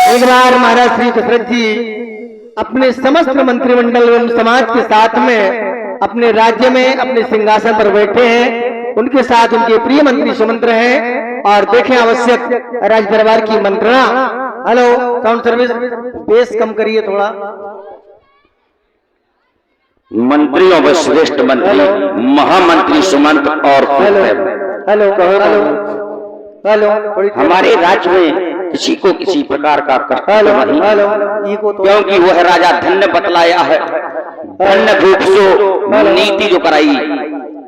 एक बार महाराज श्री दशरथ जी अपने समस्त मंत्रिमंडल एवं समाज के साथ में अपने राज्य में अपने सिंहासन पर बैठे हैं। उनके साथ उनके प्रिय मंत्री सुमंत्र हैं और देखें आवश्यक राज दरबार की मंत्रणा। हेलो साउंड सर्विस, बेस कम करिए थोड़ा। मंत्रियों व श्रेष्ठ मंत्री महामंत्री सुमंत और हेलो हेलो हेलो हेलो हमारे राज्य में किसी को किसी प्रकार का कष्ट नहीं, क्योंकि वह राजा धन्य बतलाया है। धन्य भूपसो नीति जो कराई,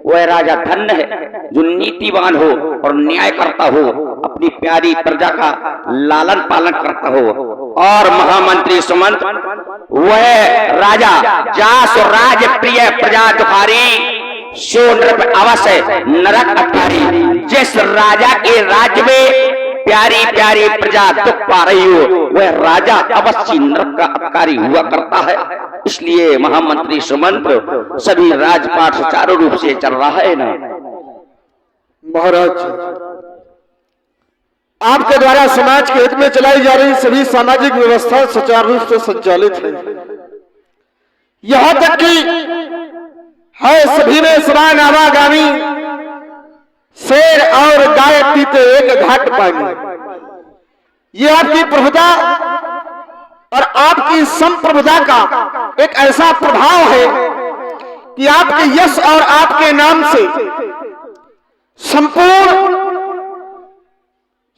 वह राजा धन्य है जो नीतिवान हो और न्याय करता हो, अपनी प्यारी प्रजा का लालन पालन करता हो। और महामंत्री सुमंत वह राजा जास राज प्रिय प्रजा दुखारी सो नृप अवश्य नरक अकारी। जिस राजा के राज्य में प्यारी प्यारी प्रजा दुख पा रही हो, वह राजा अवश्य नरक का अधिकारी हुआ करता है। इसलिए महामंत्री सुमंत सभी राजपाट सुचारू रूप से चल रहा है ना। महाराज, आपके द्वारा समाज के हित में चलाई जा रही सभी सामाजिक व्यवस्था सुचारू रूप से संचालित है। यहाँ तक कि है सभी में समान आवागामी, शेर और गाय पीते एक घाट पानी। ये आपकी प्रभुता और आपकी संप्रभुता का एक ऐसा प्रभाव है कि आपके यश और आपके नाम से संपूर्ण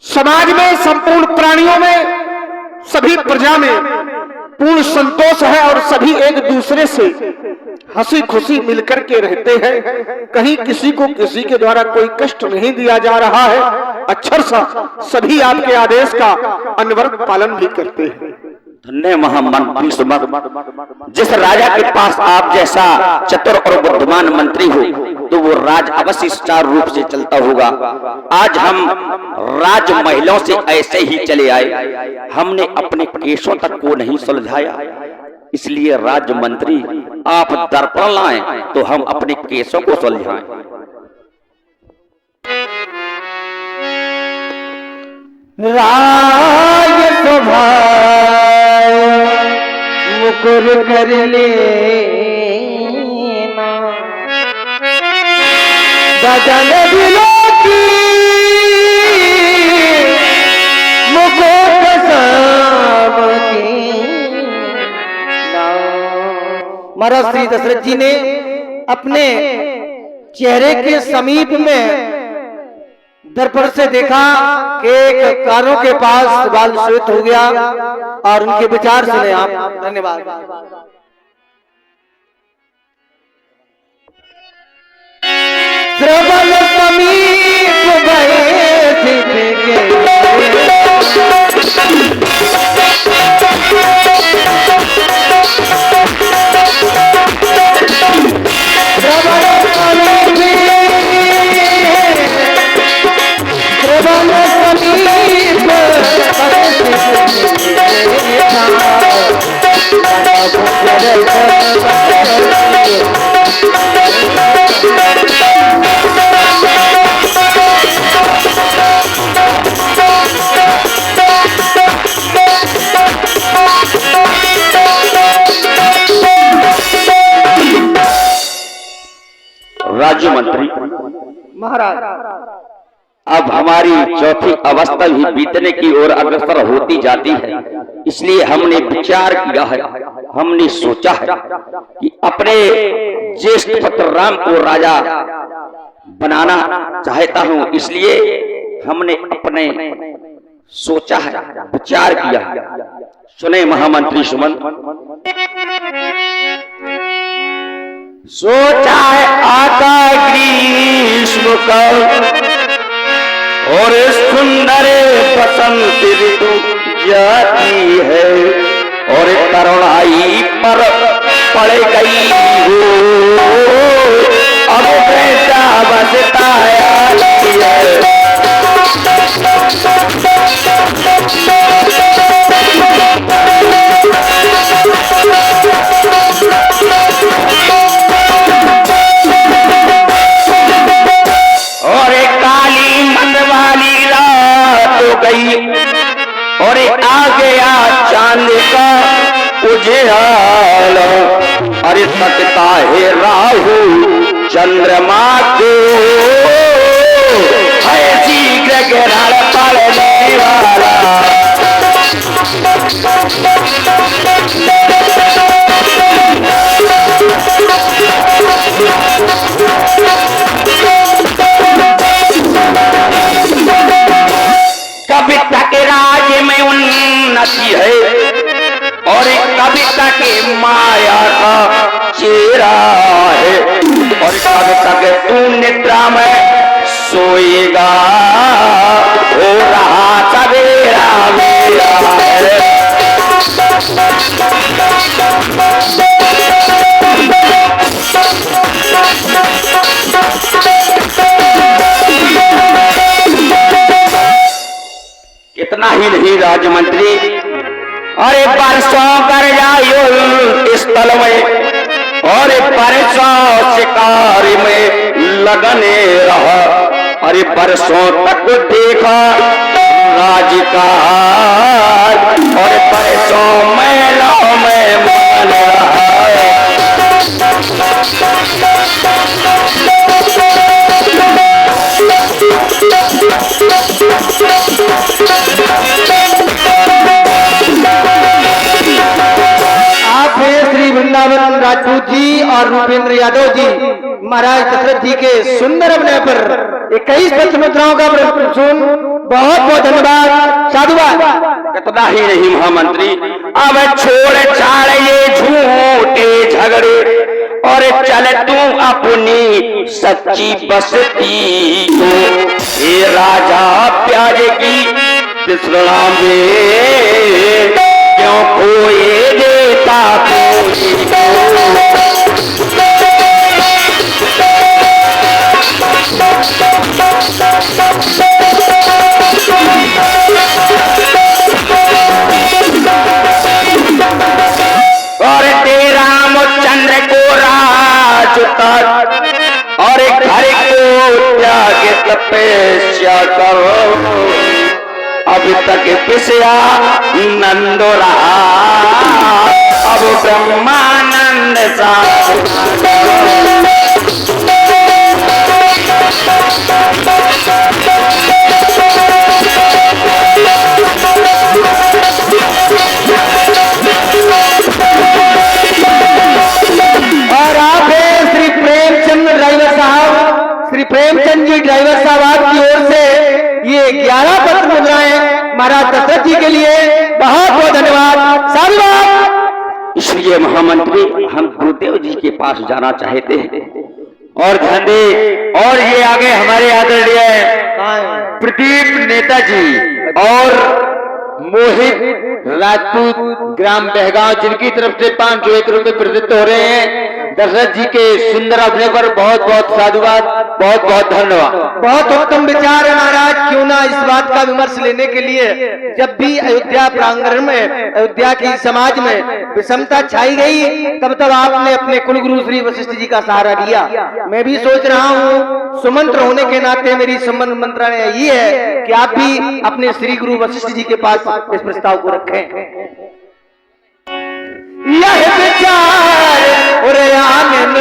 समाज में, संपूर्ण प्राणियों में, सभी प्रजा में पूर्ण संतोष है और सभी एक दूसरे से हंसी खुशी मिलकर के रहते हैं। कहीं किसी को किसी के द्वारा कोई कष्ट नहीं दिया जा रहा है। अक्षरशः सभी आपके आदेश का अनवरत पालन भी करते हैं। धन्य महामंत्री सुमंत, जिस राजा के पास आप जैसा चतुर और बुद्धिमान मंत्री हो, तो वो राज अवश्य सुचारू रूप से चलता होगा। आज हम राज महिलाओं से ऐसे ही चले आए, हमने अपने केसों तक को नहीं सुलझाया। इसलिए राज्य मंत्री आप दर्पण लाएं तो हम अपने केसों को सुलझाएं। राज स्वभाव मुकुर कर लेना, गगन दिलों की मुकुट साम की। महाराज श्री दशरथ जी ने अपने चेहरे के समीप में दर्पण से देखा कि एक कानों के पास बाल श्वेत हो गया और उनके विचार सुने आप। धन्यवाद। श्रवण समीप राज्य मंत्री महाराज, अब हमारी चौथी अवस्था भी बीतने की ओर अग्रसर होती जाती है। इसलिए हमने विचार किया है, हमने सोचा है कि अपने ज्येष्ठ पुत्र राम को राजा बनाना चाहता हूं। इसलिए हमने अपने सोचा है, विचार किया। सुने महामंत्री सुमन। सोचा है आता ग्रीष्म काल और सुंदर बसंत ऋतु जाती है और करुणाई पर पड़ गई हो, अब बेटा बसता है। और एक काली मंद वाली रात हो गई और आ गया चांद का उजियाल। अरे सकता है राहु चंद्रमा को है शीघ्र ग्रहण पड़ने वाला। कविता के राज्य में उन्नति है और कविता के माया का चेहरा है और कविता के तू निद्रा में सोएगा, हो रहा सवेरा मेरा है। कितना ही नहीं राजमंत्री, अरे बरसों कर जायो स्थल में और बरसों शिकार में लगने रहा। अरे बरसों तक देखा राजकाज और बरसों महिलाओं में मन रहा। आप श्री वृंदावन राजपूत जी और रूपेंद्र यादव जी महाराज दशरथ जी के सुंदर अभिनय पर 21 पत्र मुद्राओं का सुन, बहुत बहुत धन्यवाद, साधुवाद। कितना ही नहीं महामंत्री, अब छोड़ छाड़ ये झूठे झगड़े और चल तू अपनी सच्ची बस्ती को। हे राजा प्याज की तिसरा में क्यों खोए देता कोई और तेरा मुचंद्र को राज और घर को त्याग तपस्या करो। अब तक पिसया नंदो रहा, अब ब्रह्मानंद सा। और आप श्री प्रेमचंद ड्राइवर साहब, श्री प्रेमचंद जी ड्राइवर साहब आपकी ओर से ये 11 पत्र मुद्राएं महाराज दशरथ जी के लिए बहुत बहुत धन्यवाद, साधुवाद। इसलिए महामंत्री हम गुरुदेव जी के पास जाना चाहते हैं और धंधे और ये आगे हमारे आदरणीय प्रदीप नेताजी और मोहित राजपूत ग्राम बहगांव जिनकी तरफ से 501 रुपए प्रदत्त हो रहे हैं। दशरथ जी के सुंदर अभिनय पर बहुत बहुत साधुवाद, बहुत बहुत धन्यवाद। बहुत उत्तम विचार है महाराज, क्यों ना इस बात का विमर्श लेने के लिए जब भी अयोध्या प्रांगण में, अयोध्या की समाज में विषमता छाई गई, तब तब आपने अपने कुलगुरु श्री वशिष्ठ जी का सहारा लिया। मैं भी सोच रहा हूँ सुमंत्र होने के नाते मेरी संबंध मंत्रालय यही है कि आप भी अपने श्री गुरु वशिष्ठ जी के पास इस प्रस्ताव को रखें। यह विचार और आनंद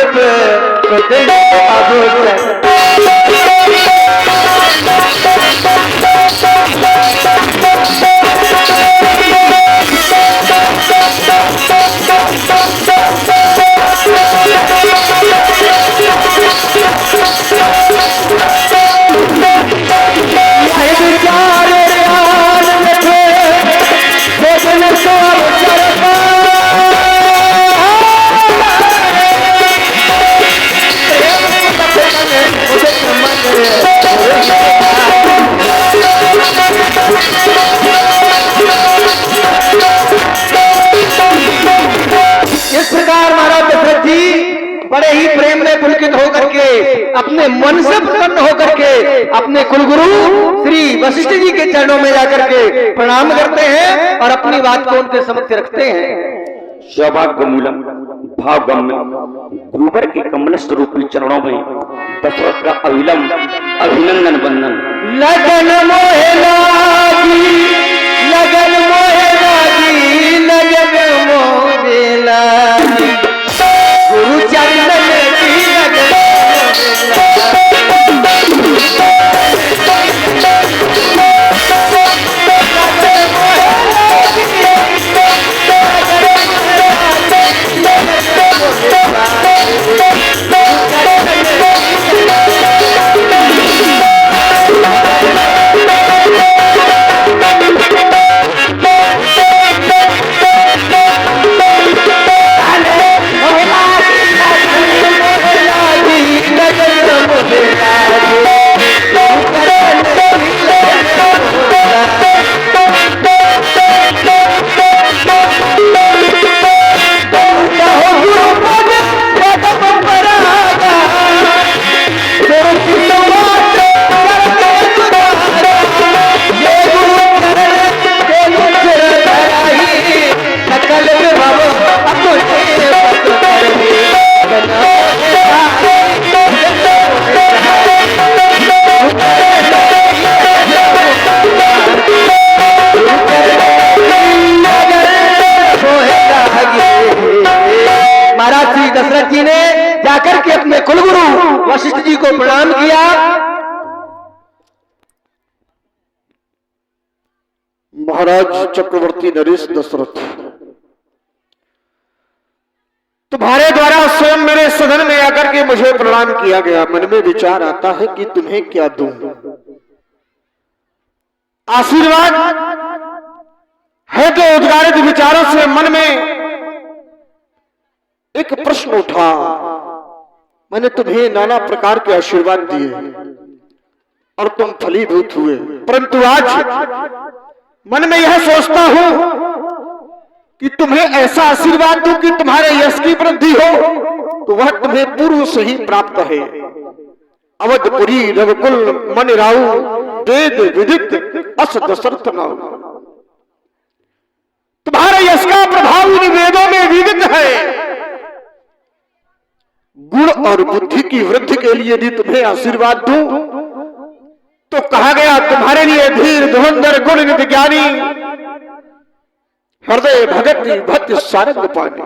मन से प्रसन्न होकर के अपने कुलगुरु श्री वशिष्ठ जी के चरणों में जाकर के प्रणाम करते हैं और अपनी बात को उनके समक्ष रखते हैं। सौभाग्य मूलम भावगम्य गुरुवर के कमलस्थ रूपी चरणों में दशरथ का अविलंब अभिनंदन बंदन। लगन मोहे लागी, लगन मोहे लागी, लगन मोहे लागी, गुरु चरण की लगन दशरथ जी ने जाकर के अपने कुलगुरु वशिष्ठ जी को प्रणाम किया। महाराज चक्रवर्ती नरेश दशरथ, तुम्हारे द्वारा स्वयं मेरे सदन में आकर के मुझे प्रणाम किया गया। मन में विचार आता है कि तुम्हें क्या दूं। आशीर्वाद है तो उद्गारित विचारों से मन में एक प्रश्न उठा। मैंने तुम्हें नाना प्रकार के आशीर्वाद दिए और तुम फलीभूत हुए, परंतु आज मन में यह सोचता हूं कि तुम्हें ऐसा आशीर्वाद दूं कि तुम्हारे यश की वृद्धि हो, तो वह तुम्हें पूर्व से ही प्राप्त है। अवधपुरी रघुकुल मन राउ, वेद विदित अस दशरथ नाउ। तुम्हारे यश का प्रभाव इन वेदों में विदित है। गुण और बुद्धि की वृद्धि के लिए यदि तुम्हें आशीर्वाद दूं तो कहा गया तुम्हारे लिए धीर धुरंधर गुण निधि ज्ञानी, हृदय भगति भक्ति सारंग पानी।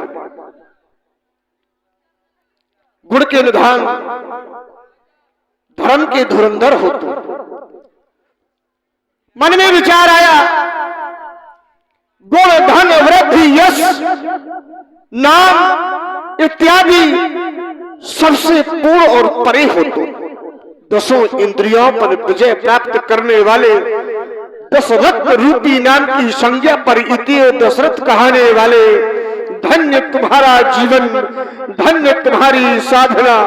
गुण के निधान धर्म के धुरंधर हो तुम। मन में विचार आया, गुण धन वृद्धि यश नाम इत्यादि सबसे पूर्ण और परे हो तुम। दसों इंद्रियों पर विजय प्राप्त करने वाले दशरथ रूपी नाम की संज्ञा पर इति दशरथ कहने वाले, धन्य तुम्हारा जीवन, धन्य तुम्हारी साधना।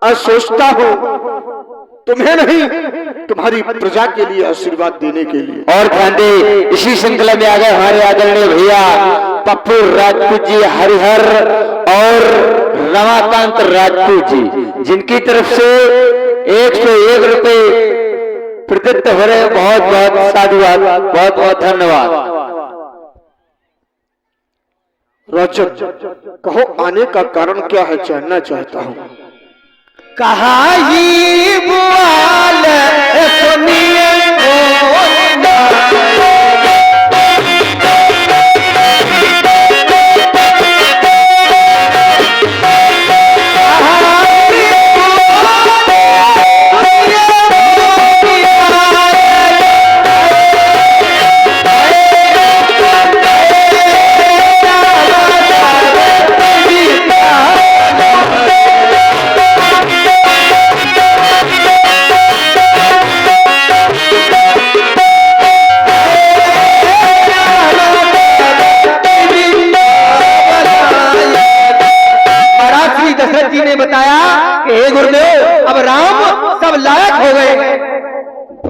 आज सोचता हूं तुम्हें नहीं, तुम्हारी प्रजा के लिए आशीर्वाद देने के लिए। और ध्यान दे, इसी श्रृंखला में आ गए हमारे आदरणीय भैया पप्पू राजपूत जी हरिहर और रमाकांत राजपूत जी, जिनकी तरफ से 101 रुपए प्रदत्त हो रहे। बहुत बहुत साधुवाद, बहुत बहुत धन्यवाद। राजन, कहो आने का कारण क्या है, जानना चाहता हूं। कहा ही बुआल सुनिए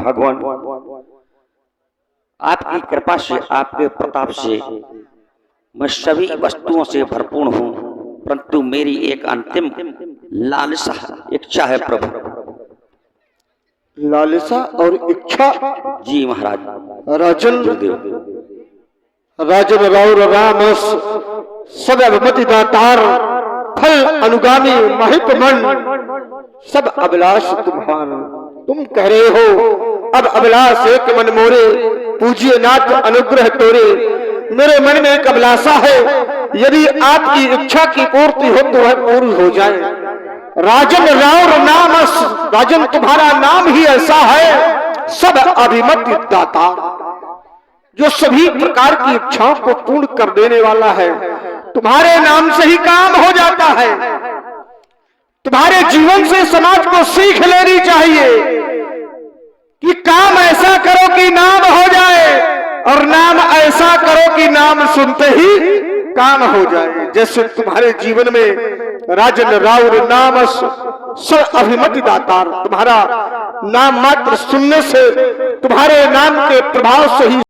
भगवान आपकी कृपा से, आपके प्रताप से मैं सभी वस्तुओं से भरपूर हूँ, परंतु मेरी एक अंतिम लालसा इच्छा है प्रभु। लालसा और इच्छा। जी महाराज। राजन गुरुदेव। राजन राउर राम सदैव मति दातार, फल अनुगामी महित मन, सब अभिलाष तुम्हारा। तुम कह रहे हो अब अभिलाष एक मन मोरे, पूज्य नाथ अनुग्रह तोरे। मेरे मन में एक अभिलाषा है, यदि आपकी इच्छा की पूर्ति हो तो वह पूरी हो जाए। राजन राउर नाम, राजन तुम्हारा नाम ही ऐसा है, सब अभिमत दाता, जो सभी प्रकार की इच्छाओं को पूर्ण कर देने वाला है। तुम्हारे नाम से ही काम हो जाता है। तुम्हारे जीवन से समाज को सीख लेनी चाहिए कि काम ऐसा करो कि नाम हो जाए, और नाम ऐसा करो कि नाम सुनते ही काम हो जाए। जैसे तुम्हारे जीवन में राजन राउर नाम सब अभिमति दातार, तुम्हारा नाम मात्र सुनने से, तुम्हारे नाम के प्रभाव से ही